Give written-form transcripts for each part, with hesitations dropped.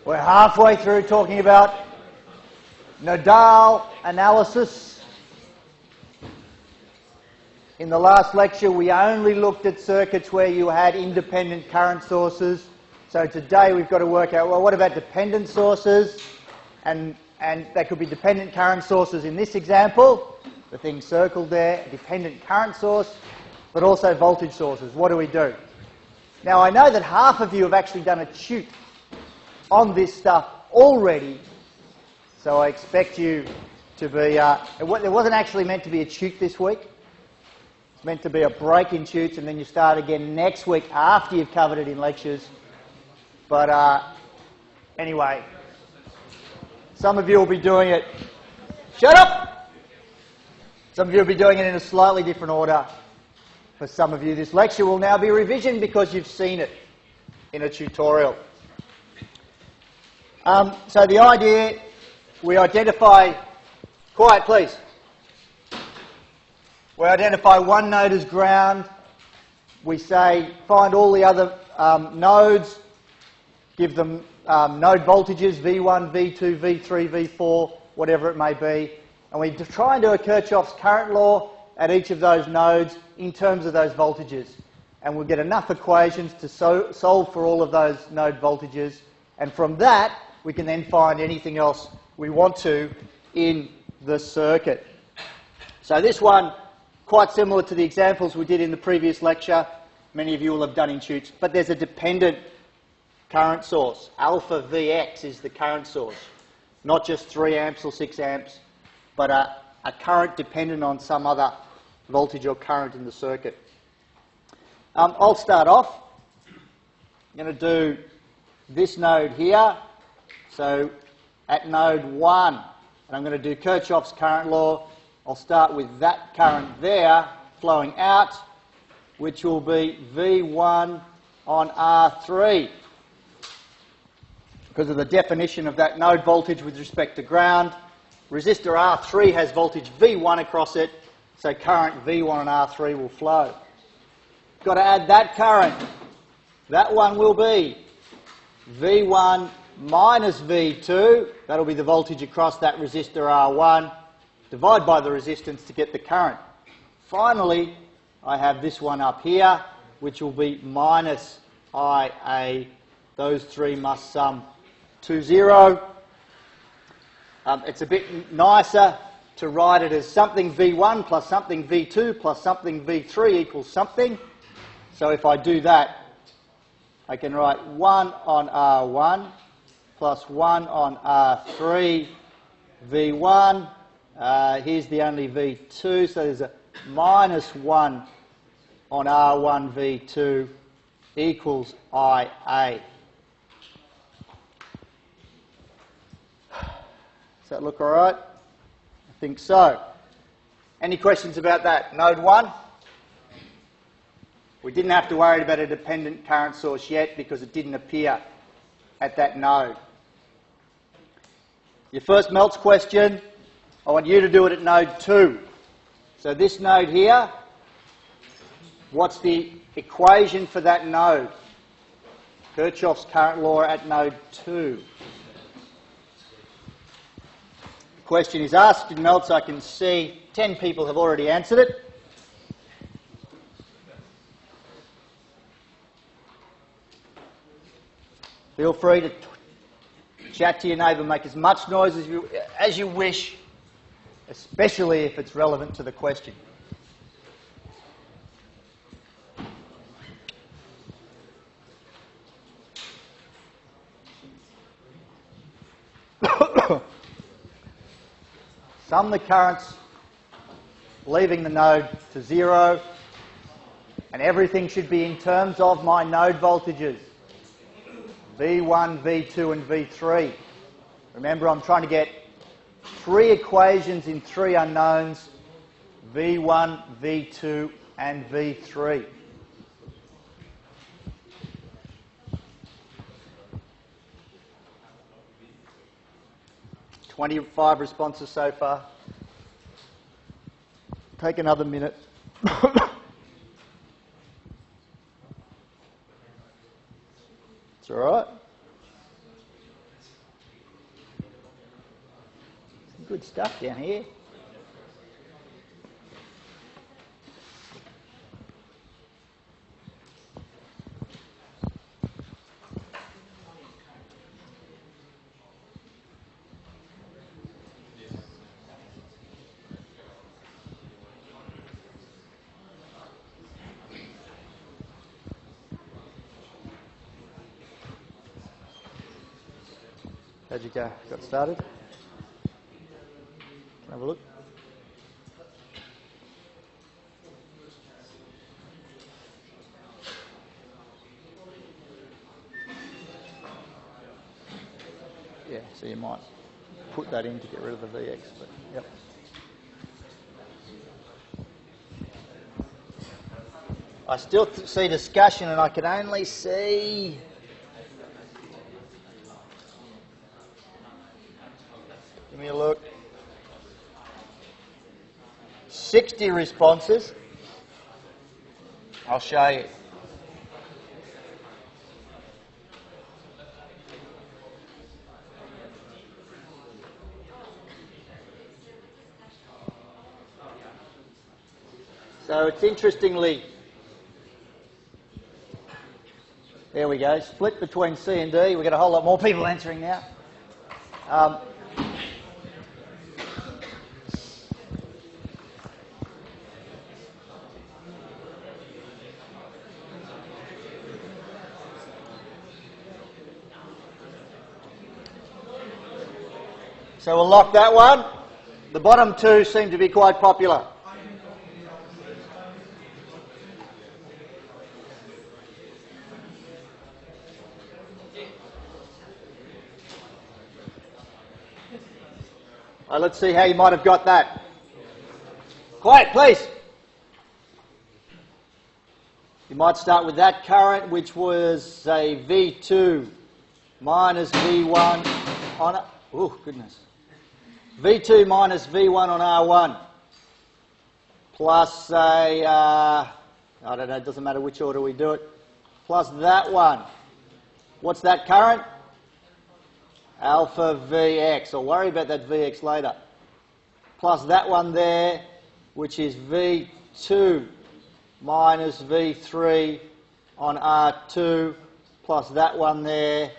We're halfway through talking about Nodal analysis. In the last lecture, we only looked at circuits where you had independent current sources. So today we've got to work out, well, what about dependent sources? And they could be dependent current sources in this example, the thing circled there, a dependent current source, but also voltage sources. What do we do? Now, I know that half of you have actually done a tute on this stuff already, so I expect you to be... there wasn't actually meant to be a tute this week. It's meant to be a break in tutes, and then you start again next week after you've covered it in lectures. But anyway, some of you will be doing it... Shut up! Some of you will be doing it in a slightly different order. For some of you, this lecture will now be revision because you've seen it in a tutorial. So the idea, we identify... Quiet, please. We identify one node as ground. We say, find all the other nodes, give them node voltages, V1, V2, V3, V4, whatever it may be. And we try and do a Kirchhoff's current law at each of those nodes in terms of those voltages. And we'll get enough equations to solve for all of those node voltages. And from that, we can then find anything else we want to in the circuit. So this one, quite similar to the examples we did in the previous lecture. Many of you will have done in tutes. But there's a dependent current source. Alpha Vx is the current source. Not just 3 amps or 6 amps, but a current dependent on some other voltage or current in the circuit. I'll start off. I'm going to do this node here. So at node 1, and I'm going to do Kirchhoff's current law. I'll start with that current there flowing out, which will be V1 on R3. Because of the definition of that node voltage with respect to ground, resistor R3 has voltage V1 across it, so current V1 on R3 will flow. Got to add that current. That one will be V1 minus V2. That'll be the voltage across that resistor R1. Divide by the resistance to get the current. Finally, I have this one up here, which will be minus IA. Those three must sum to 0. It's a bit nicer to write it as something V1 plus something V2 plus something V3 equals something. So if I do that, I can write 1 on R1 plus 1 on R3 V1. Here's the only V2, so there's a minus 1 on R1 V2 equals IA. Does that look all right? I think so. Any questions about that? Node 1? We didn't have to worry about a dependent current source yet because it didn't appear at that node. Your first melts question, I want you to do it at node 2. So this node here, what's the equation for that node? Kirchhoff's current law at node 2. The question is asked in melts. I can see 10 people have already answered it. Feel free to chat to your neighbour, make as much noise as you wish, especially if it's relevant to the question. Sum the currents leaving the node to 0, and everything should be in terms of my node voltages. V1, V2 and V3. Remember, I'm trying to get 3 equations in 3 unknowns, V1, V2 and V3. $25 responses so far. Take another minute. It's all right. Good stuff down here. How'd you go? Got started? Can I have a look? Yeah, so you might put that in to get rid of the VX, but yep. I still see discussion and I can only see... Give me a look. 60 responses. I'll show you. So it's interestingly, there we go, split between C and D. We've got a whole lot more people answering now. So we'll lock that one. The bottom two seem to be quite popular. Let's see how you might have got that. Quiet, please. You might start with that current, which was, say, V2 minus V1 on... Oh, goodness. V2 minus V1 on R1 plus, say, I don't know, it doesn't matter which order we do it, plus that one. What's that current? Alpha Vx. I'll worry about that Vx later. Plus that one there, which is V2 minus V3 on R2, plus that one there,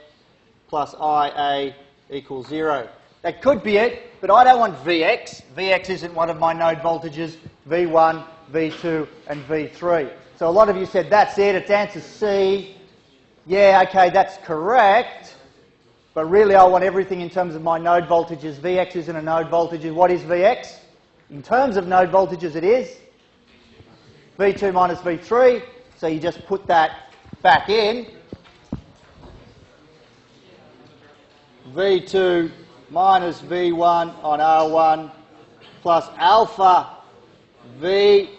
plus IA equals 0. That could be it, but I don't want Vx. Vx isn't one of my node voltages. V1, V2, and V3. So a lot of you said, that's it, it's answer C. Yeah, okay, that's correct. But really I want everything in terms of my node voltages. Vx isn't a node voltage. What is Vx? In terms of node voltages it is V2 minus V3. So you just put that back in. V2 minus V1 on R1 plus alpha V2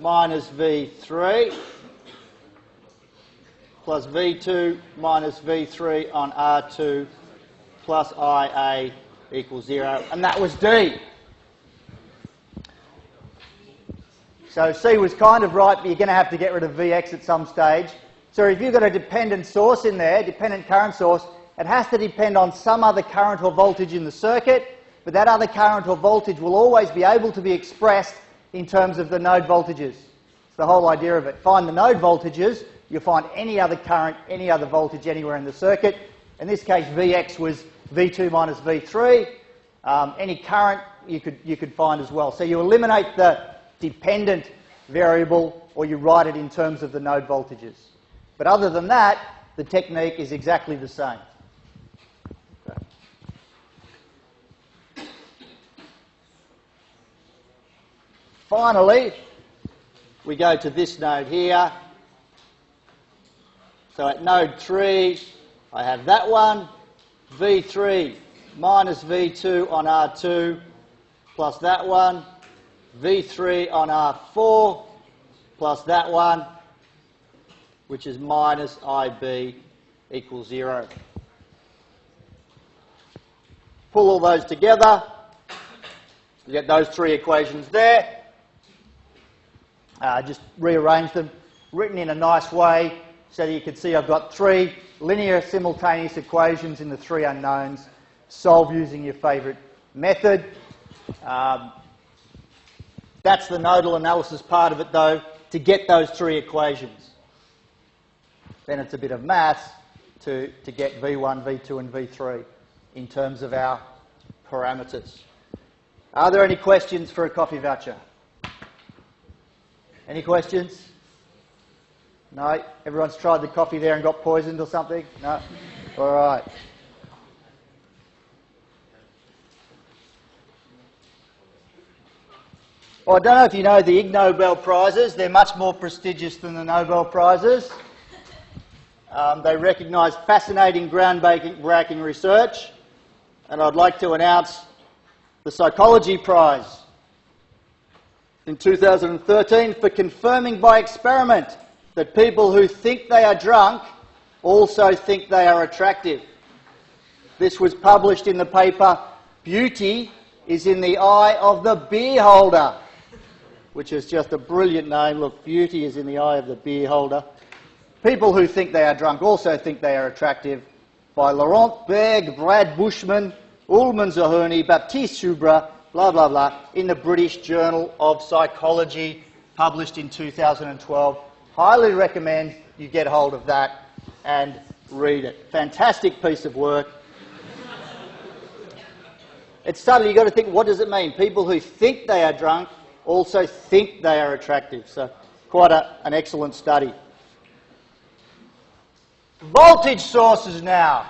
minus V3 plus V2 minus V3 on R2 plus IA equals 0. And that was D. So C was kind of right, but you're going to have to get rid of Vx at some stage. So if you've got a dependent source in there, dependent current source, it has to depend on some other current or voltage in the circuit, but that other current or voltage will always be able to be expressed in terms of the node voltages. It's the whole idea of it. Find the node voltages, you'll find any other current, any other voltage anywhere in the circuit. In this case, Vx was V2 minus V3. Any current you could find as well. So you eliminate the dependent variable or you write it in terms of the node voltages. But other than that, the technique is exactly the same. Okay. Finally, we go to this node here. So at node 3, I have that one, V3 minus V2 on R2, plus that one, V3 on R4, plus that one, which is minus IB equals 0. Pull all those together, you get those three equations there. Just rearrange them, written in a nice way, so that you can see I've got three linear simultaneous equations in the three unknowns. solve using your favourite method. That's the nodal analysis part of it though, to get those three equations. Then it's a bit of maths to get V1, V2 and V3 in terms of our parameters. Are there any questions for a coffee voucher? Any questions? No? Everyone's tried the coffee there and got poisoned or something? No? All right. Well, I don't know if you know the Ig Nobel Prizes. They're much more prestigious than the Nobel Prizes. They recognise fascinating, groundbreaking research. And I'd like to announce the Psychology Prize in 2013 for confirming by experiment that people who think they are drunk also think they are attractive. This was published in the paper Beauty is in the Eye of the Beer Holder, which is just a brilliant name. Look, beauty is in the eye of the beer holder. People who think they are drunk also think they are attractive, by Laurent Berg, Brad Bushman, Ulman Zahuni, Baptiste Shubra, blah, blah, blah, in the British Journal of Psychology, published in 2012. Highly recommend you get hold of that and read it. Fantastic piece of work. It's subtle. You've got to think, what does it mean? People who think they are drunk also think they are attractive. So quite an excellent study. Voltage sources now.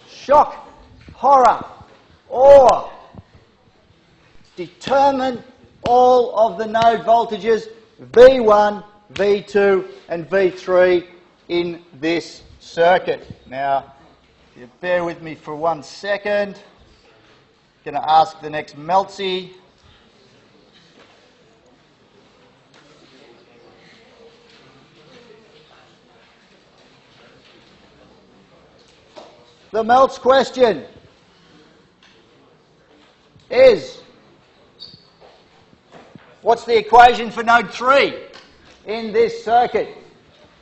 Shock, horror, awe. Determine all of the node voltages V1, V2 and V3 in this circuit. Now, if you bear with me for 1 second. Going to ask the next Meltzy. The Meltz question is, what's the equation for node 3 in this circuit?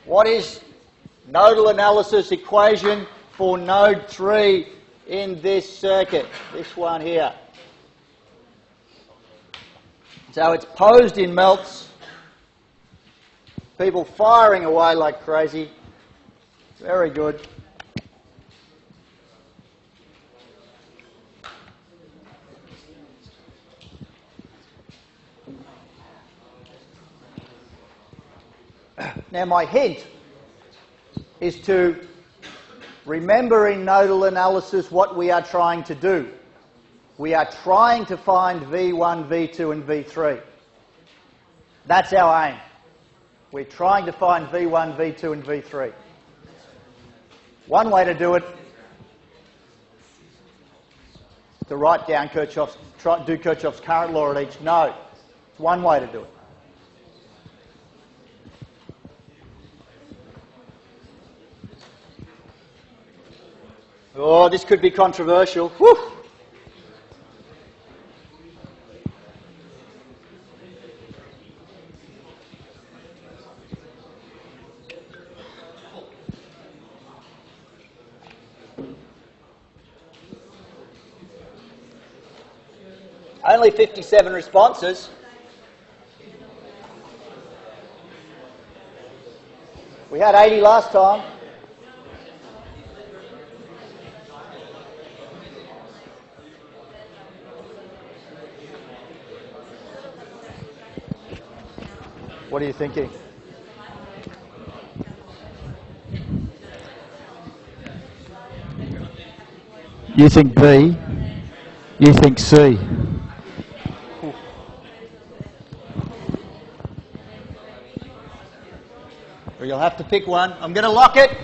What is nodal analysis equation for node 3 in this circuit? This one here. So it's posed in Meltz. People firing away like crazy. Very good. Now my hint is to remember in nodal analysis what we are trying to do. We are trying to find V1, V2 and V3. That's our aim. We're trying to find V1, V2 and V3. One way to do it is to write down do Kirchhoff's current law at each node. It's one way to do it. Oh, this could be controversial. Whew. Only 57 responses. We had 80 last time. What are you thinking? You think B, you think C. Or you'll have to pick one. I'm going to lock it.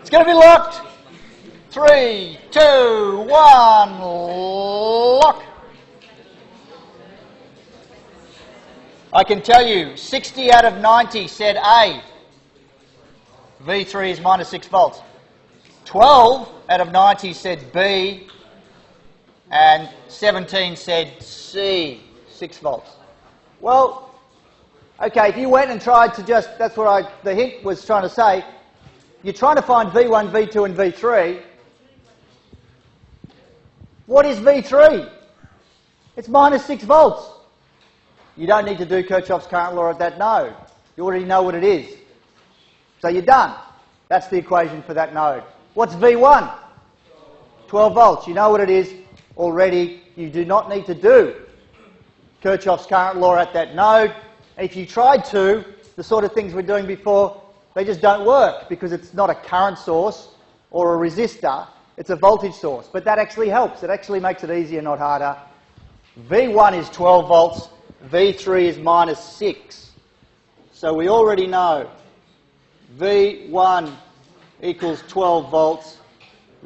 It's going to be locked. 3, 2, 1, lock. I can tell you, 60 out of 90 said A. V3 is minus 6 volts. 12 out of 90 said B. And 17 said C, 6 volts. Well, okay, if you went and tried to just, that's what the hint was trying to say, you're trying to find V1, V2 and V3. What is V3? It's minus 6 volts. You don't need to do Kirchhoff's current law at that node. You already know what it is. So you're done. That's the equation for that node. What's V1? 12 volts. You know what it is already. You do not need to do Kirchhoff's current law at that node. If you tried to, the sort of things we're doing before, they just don't work because it's not a current source or a resistor, it's a voltage source. But that actually helps. It actually makes it easier, not harder. V1 is 12 volts, V3 is minus 6. So we already know V1 equals 12 volts,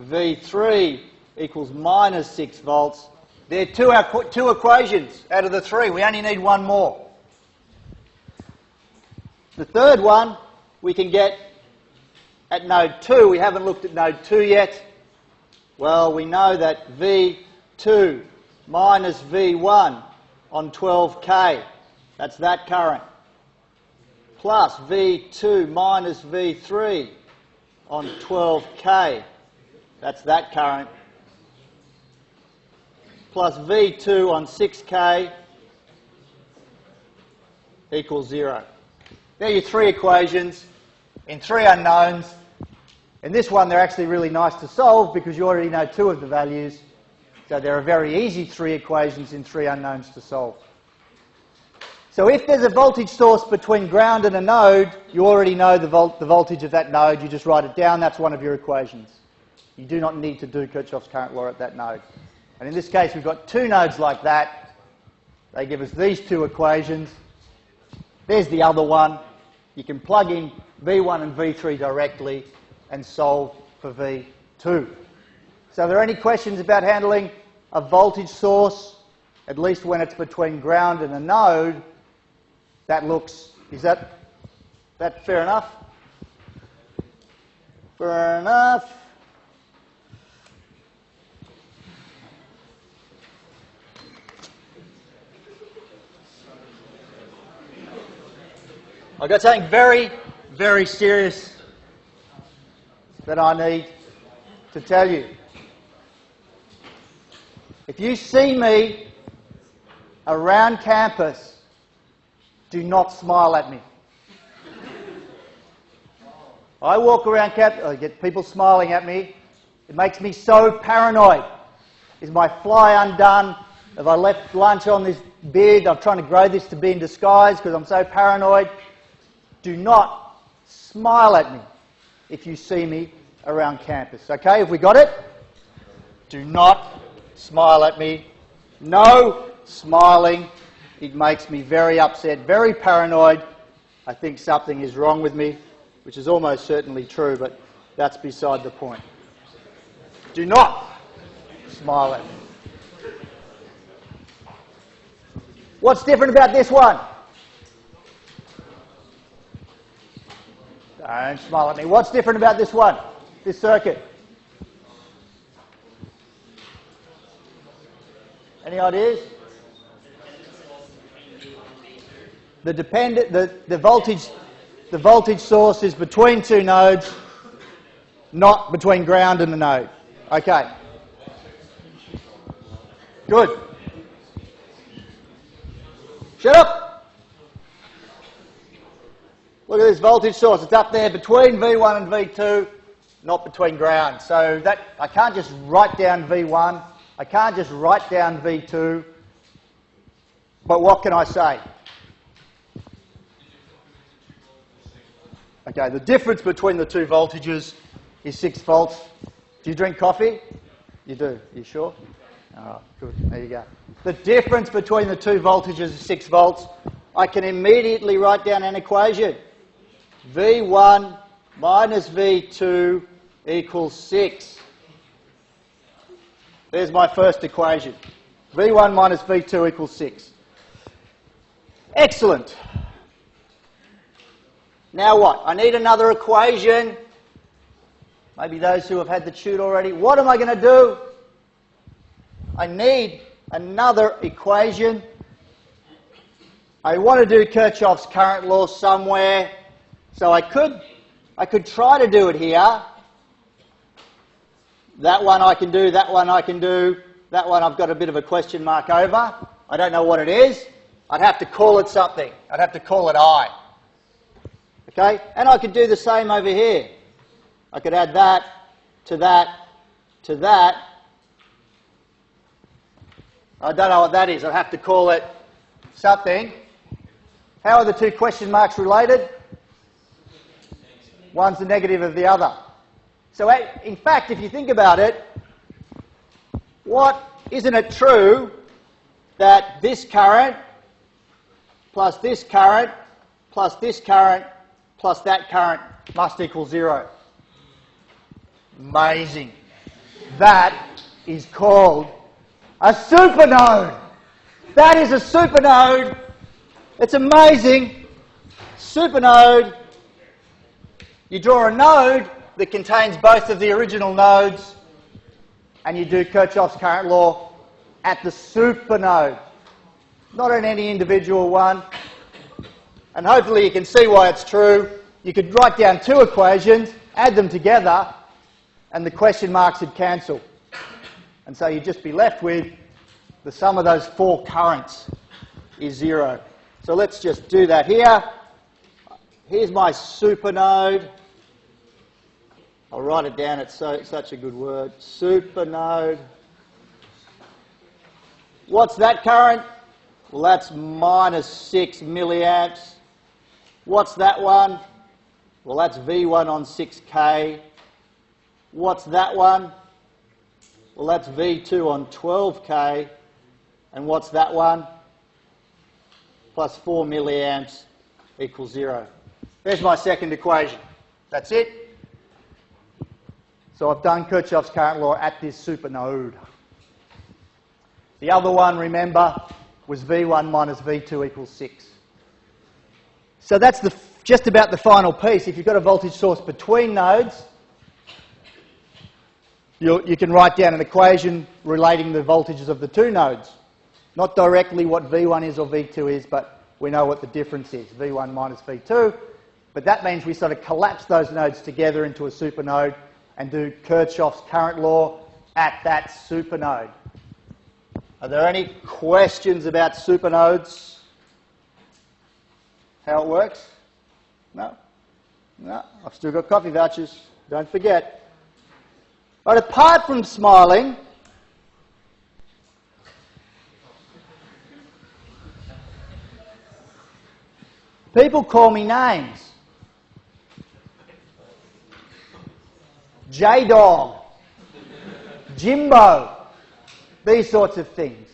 V3 equals minus 6 volts. There are two equations out of the three. We only need one more. The third one we can get at node 2. We haven't looked at node 2 yet. Well, we know that V2 minus V1 on 12K, that's that current, plus V2 minus V3 on 12K, that's that current, plus V2 on 6K equals 0. There are your three equations in three unknowns. In this one, they're actually really nice to solve because you already know two of the values. So they're a very easy three equations in three unknowns to solve. So if there's a voltage source between ground and a node, you already know the voltage of that node. You just write it down. That's one of your equations. You do not need to do Kirchhoff's current law at that node. And in this case, we've got two nodes like that. They give us these two equations. There's the other one. You can plug in V1 and V3 directly and solve for V2. So are there any questions about handling a voltage source, at least when it's between ground and a node? Is that fair enough? Fair enough. I've got something very, very serious that I need to tell you. If you see me around campus, do not smile at me. I walk around campus, I get people smiling at me. It makes me so paranoid. Is my fly undone? Have I left lunch on this beard? I'm trying to grow this to be in disguise because I'm so paranoid. Do not smile at me if you see me around campus. Okay, have we got it? Do not smile at me. No smiling. It makes me very upset, very paranoid. I think something is wrong with me, which is almost certainly true, but that's beside the point. Do not smile at me. What's different about this one? Don't smile at me. What's different about this one? This circuit? Any ideas? The voltage source is between two nodes, not between ground and a node. Okay. Good. Shut up. Look at this voltage source. It's up there between V1 and V2, not between ground. So that I can't just write down V1. I can't just write down V2. But what can I say? Okay, the difference between the two voltages is 6 volts. Do you drink coffee? You do. Are you sure? Oh, good. There you go. The difference between the two voltages is 6 volts. I can immediately write down an equation. V1 minus V2 equals 6. There's my first equation. V1 minus V2 equals 6. Excellent. Now what? I need another equation. Maybe those who have had the tute already. What am I going to do? I need another equation. I want to do Kirchhoff's current law somewhere. So I could I could try to do it here. That one I can do, that one I can do, that one I've got a bit of a question mark over. I don't know what it is. I'd have to call it something. I'd have to call it I. Okay? And I could do the same over here. I could add that to that to that. I don't know what that is. I'd have to call it something. How are the two question marks related? One's the negative of the other. So in fact, if you think about it, isn't it true that this current plus this current plus this current plus that current must equal 0? Amazing. That is called a supernode. That is a supernode. It's amazing. Supernode. You draw a node that contains both of the original nodes, and you do Kirchhoff's current law at the supernode, not at any individual one. And hopefully you can see why it's true. You could write down two equations, add them together, and the question marks would cancel. And so you'd just be left with the sum of those four currents is 0. So let's just do that here. Here's my supernode. I'll write it down, it's such a good word. Supernode. What's that current? Well, that's minus 6 milliamps. What's that one? Well, that's V1 on 6K. What's that one? Well, that's V2 on 12K. And what's that one? Plus 4 milliamps equals 0. There's my second equation. That's it. So I've done Kirchhoff's current law at this supernode. The other one, remember, was V1 minus V2 equals 6. So that's just about the final piece. If you've got a voltage source between nodes, you can write down an equation relating the voltages of the two nodes. Not directly what V1 is or V2 is, but we know what the difference is, V1 minus V2. But that means we sort of collapse those nodes together into a supernode and do Kirchhoff's current law at that supernode. Are there any questions about supernodes? How it works? No? No? I've still got coffee vouchers. Don't forget. But apart from smiling, people call me names. J-Dog, Jimbo, these sorts of things.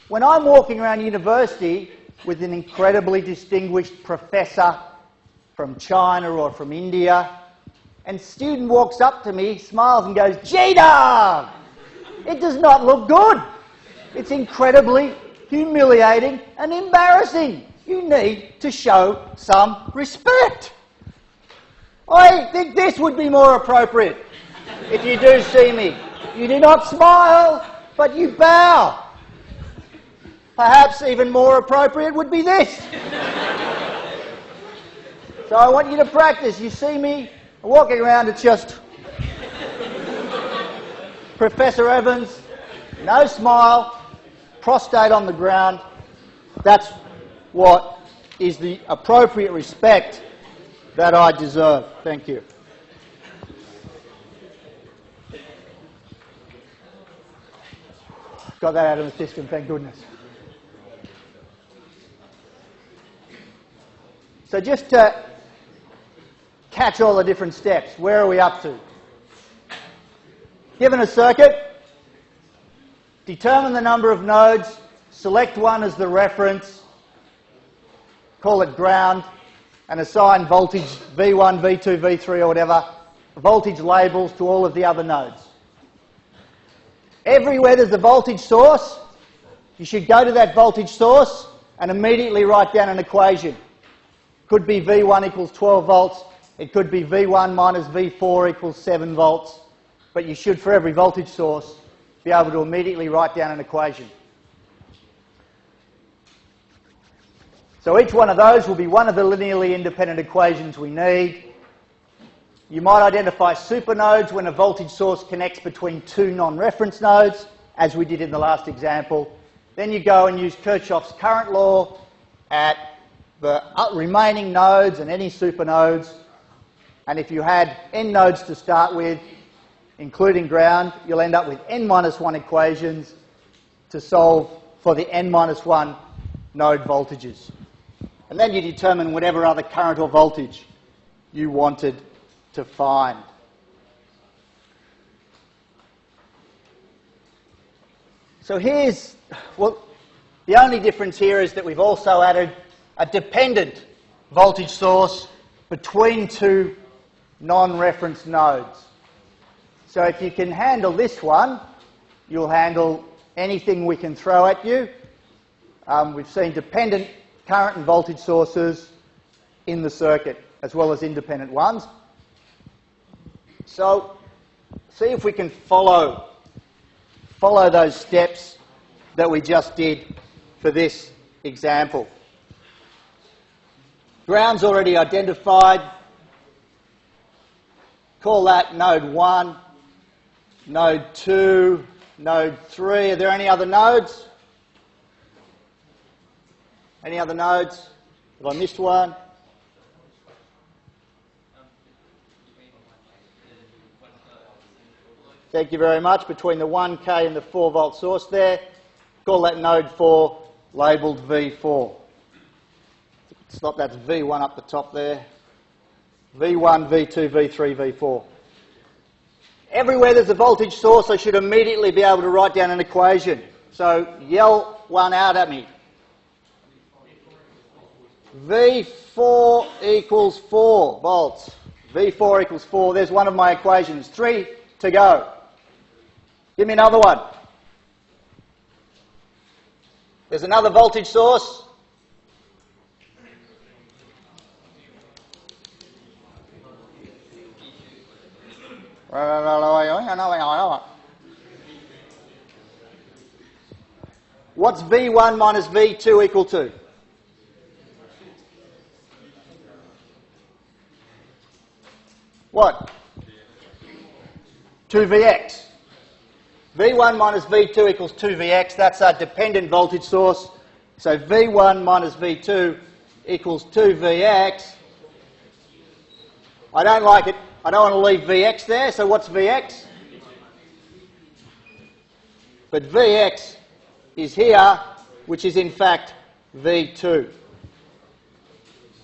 When I'm walking around university with an incredibly distinguished professor from China or from India, and a student walks up to me, smiles and goes, J-Dog! It does not look good. It's incredibly humiliating and embarrassing. You need to show some respect. I think this would be more appropriate if you do see me. You do not smile, but you bow. Perhaps even more appropriate would be this. So I want you to practice. You see me walking around, it's just Professor Evans, no smile, prostate on the ground. That's what is the appropriate respect that I deserve. Thank you. Got that out of the system, thank goodness. So just to catch all the different steps, where are we up to? Given a circuit, determine the number of nodes, select one as the reference, call it ground, and assign voltage V1, V2, V3 or whatever, voltage labels to all of the other nodes. Everywhere there's a voltage source, you should go to that voltage source and immediately write down an equation. Could be V1 equals 12 volts, it could be V1 minus V4 equals 7 volts, but you should, for every voltage source, be able to immediately write down an equation. So each one of those will be one of the linearly independent equations we need. You might identify supernodes when a voltage source connects between two non-reference nodes, as we did in the last example. Then you go and use Kirchhoff's current law at the remaining nodes and any supernodes. And if you had n nodes to start with, including ground, you'll end up with n-1 equations to solve for the n-1 node voltages. And then you determine whatever other current or voltage you wanted to find. So here's, well, the only difference here is that we've also added a dependent voltage source between two non-reference nodes. So if you can handle this one, you'll handle anything we can throw at you. We've seen dependent current and voltage sources in the circuit, as well as independent ones. So see if we can follow those steps that we just did for this example. Ground's already identified. Call that node 1, node 2, node 3. Are there any other nodes? Any other nodes? Have I missed one? Thank you very much. Between the 1K and the 4 volt source there. Call that node 4, labelled V4. Stop, that's V1 up the top there. V1, V2, V3, V4. Everywhere there's a voltage source, I should immediately be able to write down an equation. So yell one out at me. V4 equals 4 volts. V4 equals 4. There's one of my equations. 3 to go. Give me another one. There's another voltage source. What's V1 minus V2 equal to? What? 2Vx. V1 minus V2 equals 2Vx. That's our dependent voltage source. So V1 minus V2 equals 2Vx. I don't like it. I don't want to leave Vx there, so what's Vx? But Vx is here, which is in fact V2.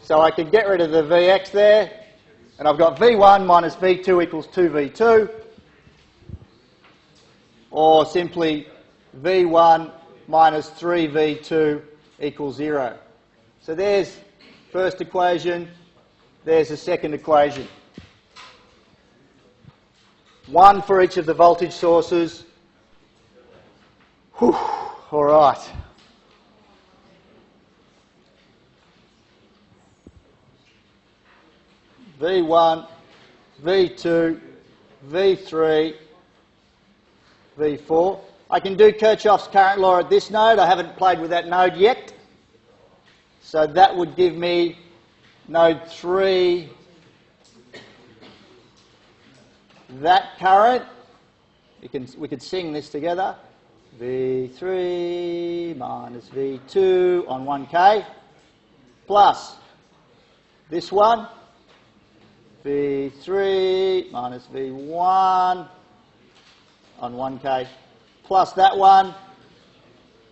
So I can get rid of the Vx there, and I've got V1 minus V2 equals 2V2, or simply V1 minus 3V2 equals 0. So there's first equation, there's the second equation. One for each of the voltage sources. Whew, all right. V1, V2, V3, V4. I can do Kirchhoff's current law at this node. I haven't played with that node yet. So that would give me node 3, that current. We could sing this together. V3 minus V2 on 1K plus this one, V3 minus V1 on 1K plus that one,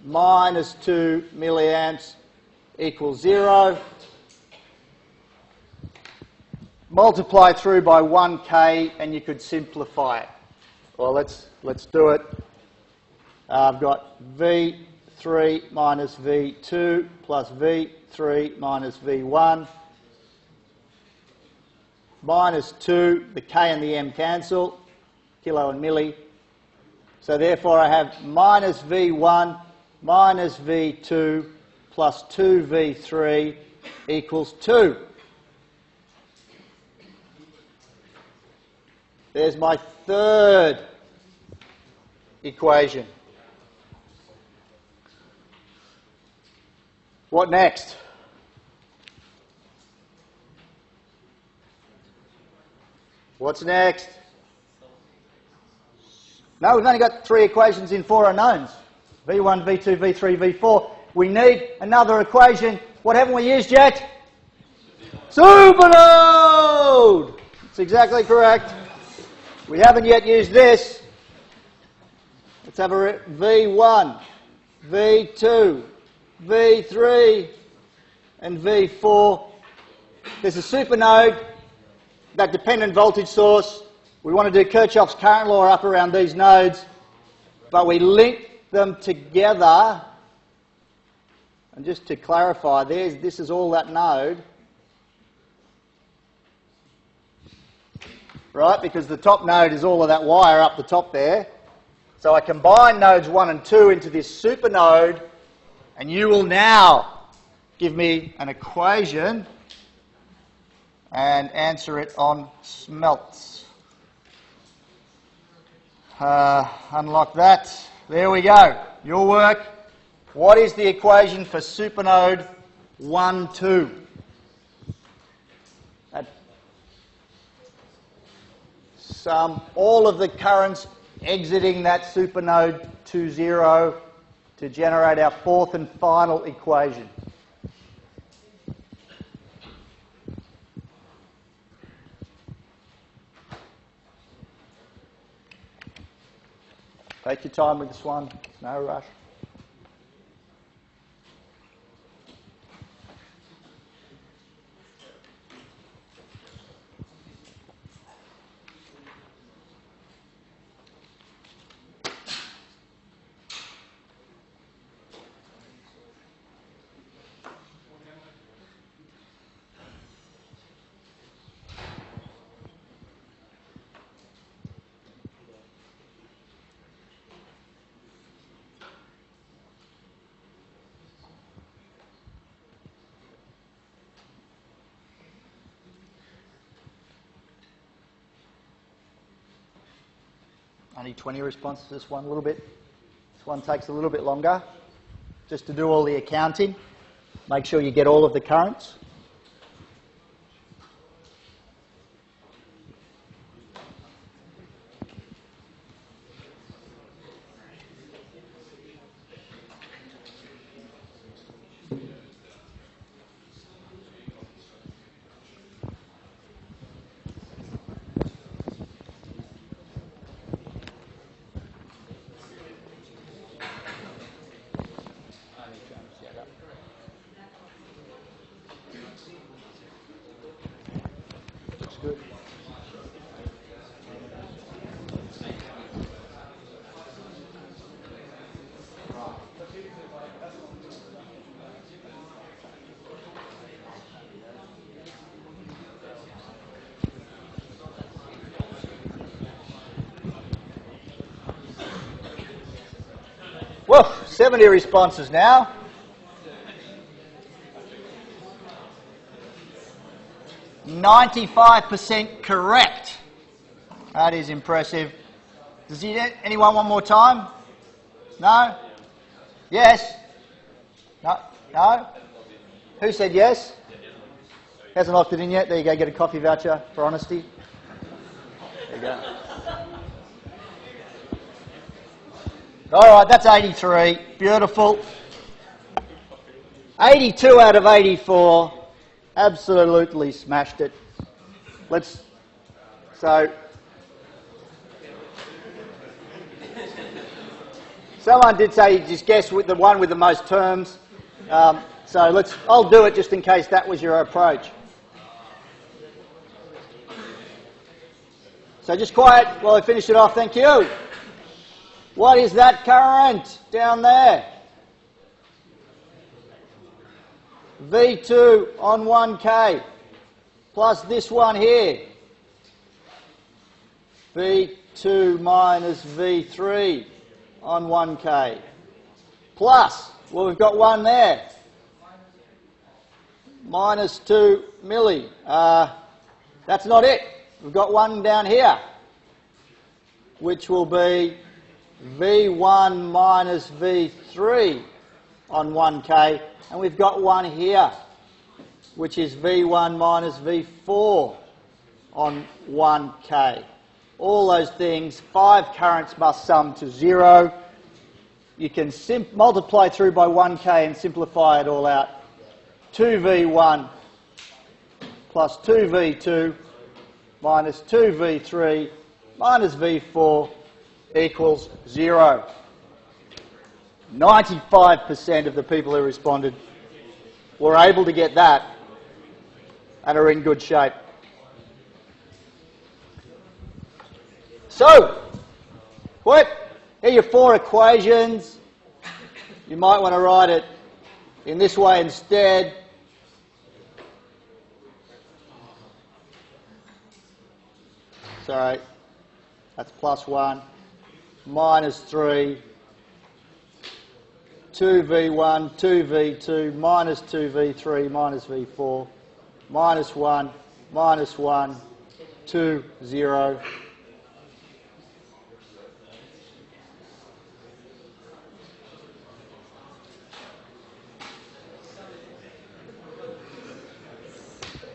minus 2 milliamps equals 0. Multiply through by 1K and you could simplify it. Well, let's do it. I've got V3 minus V2 plus V3 minus V1 minus 2. The K and the M cancel, kilo and milli. So therefore I have minus V1 minus V2 plus 2V3 equals 2. There's my third equation. What next? What's next? No, we've only got 3 equations in 4 unknowns. V1, V2, V3, V4. We need another equation. What haven't we used yet? SUPERNODE! That's exactly correct. We haven't yet used this. Let's have a V1, V2, V3, and V4. There's a supernode, that dependent voltage source. We want to do Kirchhoff's current law up around these nodes, but we link them together. And just to clarify, this is all that node. Right, because the top node is all of that wire up the top there. So I combine nodes 1 and 2 into this supernode, and you will now give me an equation and answer it on smelts. Unlock that. There we go. Your work. What is the equation for supernode 1, 2? Sum all of the currents exiting that supernode to 0 to generate our 4th and final equation. Take your time with this one, no rush. Only 20 responses, this one a little bit. This one takes a little bit longer, just to do all the accounting. Make sure you get all of the currents. Good. Well, 70 responses now. %95 correct. That is impressive. Does anyone want more time? No? Yes? No? No? Who said yes? Hasn't locked it in yet? There you go, get a coffee voucher for honesty. There you go. Alright, that's 83. Beautiful. 82 out of 84. Absolutely smashed it. Someone did say just guess with the one with the most terms. I'll do it just in case that was your approach. So just quiet while I finish it off, thank you. What is that current down there? V2 on 1K plus this one here. V2 minus V3 on 1K plus, well, we've got one there, minus 2 milli. That's not it. We've got one down here, which will be V1 minus V3 on 1K, and we've got one here, which is V1 minus V4 on 1K. All those things, 5 currents must sum to 0. You can multiply through by 1K and simplify it all out. 2V1 plus 2V2 minus 2V3 minus V4 equals 0. 95% of the people who responded were able to get that and are in good shape. So, here are your 4 equations. You might want to write it in this way instead. Sorry, that's plus 1, minus 3, 2V1, 2V2, minus 2V3, minus V4, minus 1, 2, 0.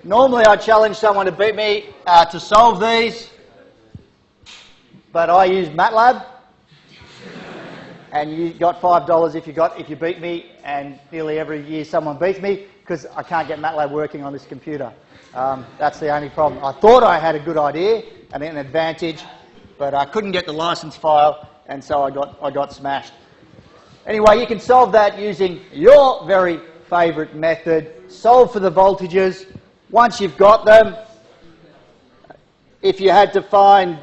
Normally I challenge someone to beat me to solve these, but I use MATLAB, and you got $5 if you beat me, and nearly every year someone beats me because I can't get MATLAB working on this computer. That's the only problem. I thought I had a good idea and an advantage, but I couldn't get the license file, and so I got smashed. Anyway, you can solve that using your very favourite method. Solve for the voltages. Once you've got them, if you had to find,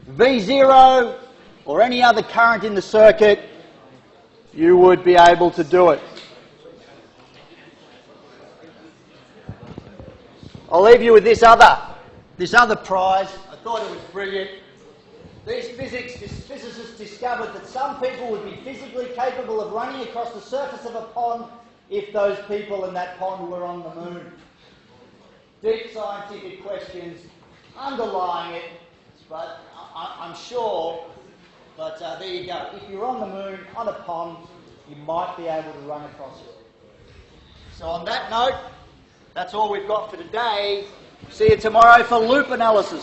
V0 or any other current in the circuit, you would be able to do it. I'll leave you with this other prize. I thought it was brilliant. These physicists discovered that some people would be physically capable of running across the surface of a pond if those people in that pond were on the moon. Deep scientific questions underlying it, but I'm sure, but there you go. If you're on the moon, on a pond, you might be able to run across it. So on that note, that's all we've got for today. See you tomorrow for loop analysis.